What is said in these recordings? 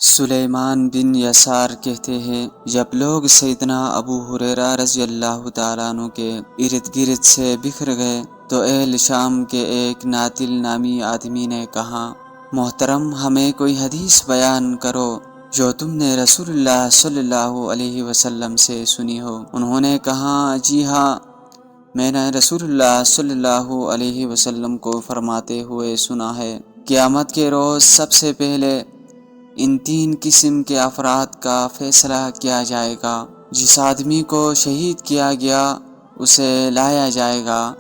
سلیمان بن یسار کہتے ہیں، جب لوگ سیدنا ابو ہریرہ رضی اللہ تعالیٰ عنہ کے ارد گرد سے بکھر گئے تو اہل شام کے ایک ناتل نامی آدمی نے کہا، محترم، ہمیں کوئی حدیث بیان کرو جو تم نے رسول اللہ صلی اللہ علیہ وسلم سے سنی ہو۔ انہوں نے کہا، جی ہاں، میں نے رسول اللہ صلی اللہ علیہ وسلم کو فرماتے ہوئے سنا ہے، قیامت کے روز سب سے پہلے ان 3 قسم کے افراد کا فیصلہ کیا جائے گا۔ جس آدمی کو شہید کیا گیا اسے لایا جائے گا،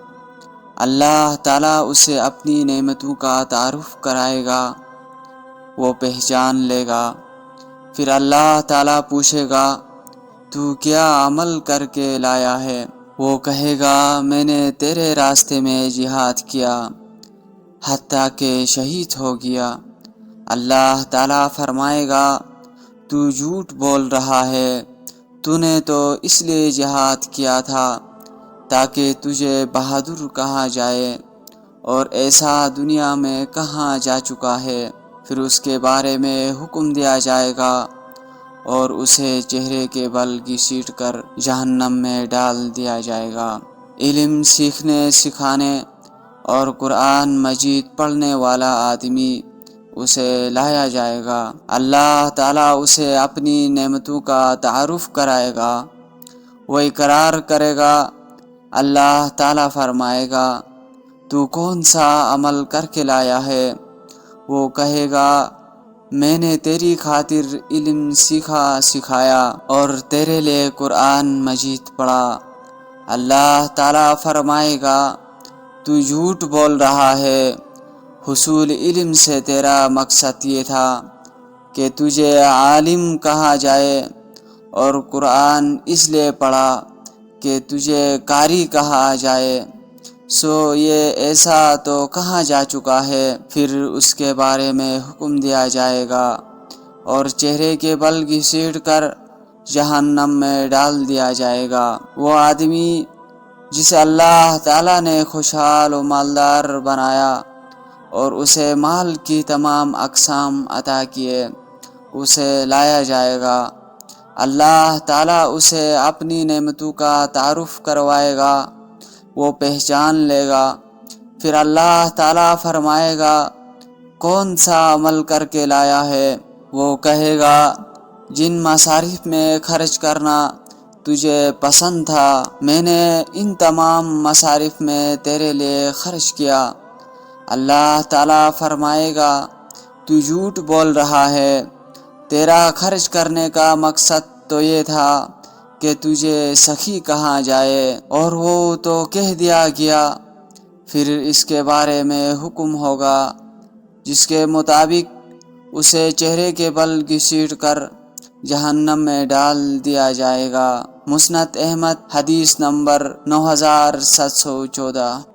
اللہ تعالیٰ اسے اپنی نعمتوں کا تعارف کرائے گا، وہ پہچان لے گا۔ پھر اللہ تعالیٰ پوچھے گا، تو کیا عمل کر کے لایا ہے؟ وہ کہے گا، میں نے تیرے راستے میں جہاد کیا حتیٰ کہ شہید ہو گیا۔ اللہ تعالیٰ فرمائے گا، تو جھوٹ بول رہا ہے، تو نے تو اس لیے جہاد کیا تھا تاکہ تجھے بہادر کہا جائے، اور ایسا دنیا میں کہاں جا چکا ہے۔ پھر اس کے بارے میں حکم دیا جائے گا اور اسے چہرے کے بل گھسیٹ کر جہنم میں ڈال دیا جائے گا۔ علم سیکھنے سکھانے اور قرآن مجید پڑھنے والا آدمی اسے لایا جائے گا، اللہ تعالیٰ اسے اپنی نعمتوں کا تعارف کرائے گا، وہ اقرار کرے گا۔ اللہ تعالیٰ فرمائے گا، تو کون سا عمل کر کے لایا ہے؟ وہ کہے گا، میں نے تیری خاطر علم سیکھا سکھایا اور تیرے لیے قرآن مجید پڑھا۔ اللہ تعالیٰ فرمائے گا، تو جھوٹ بول رہا ہے، حصول علم سے تیرا مقصد یہ تھا کہ تجھے عالم کہا جائے، اور قرآن اس لیے پڑھا کہ تجھے قاری کہا جائے، سو یہ ایسا تو کہاں جا چکا ہے۔ پھر اس کے بارے میں حکم دیا جائے گا اور چہرے کے بل گھسیٹ کر جہنم میں ڈال دیا جائے گا۔ وہ آدمی جسے اللہ تعالیٰ نے خوشحال و مالدار بنایا اور اسے مال کی تمام اقسام عطا کیے، اسے لایا جائے گا۔ اللہ تعالیٰ اسے اپنی نعمتوں کا تعارف کروائے گا، وہ پہچان لے گا۔ پھر اللہ تعالیٰ فرمائے گا، کون سا عمل کر کے لایا ہے؟ وہ کہے گا، جن مصارف میں خرچ کرنا تجھے پسند تھا میں نے ان تمام مصارف میں تیرے لیے خرچ کیا۔ اللہ تعالیٰ فرمائے گا، تو جھوٹ بول رہا ہے، تیرا خرچ کرنے کا مقصد تو یہ تھا کہ تجھے سخی کہا جائے، اور وہ تو کہہ دیا گیا۔ پھر اس کے بارے میں حکم ہوگا جس کے مطابق اسے چہرے کے بل گھسیٹ کر جہنم میں ڈال دیا جائے گا۔ مسند احمد، حدیث نمبر 9714۔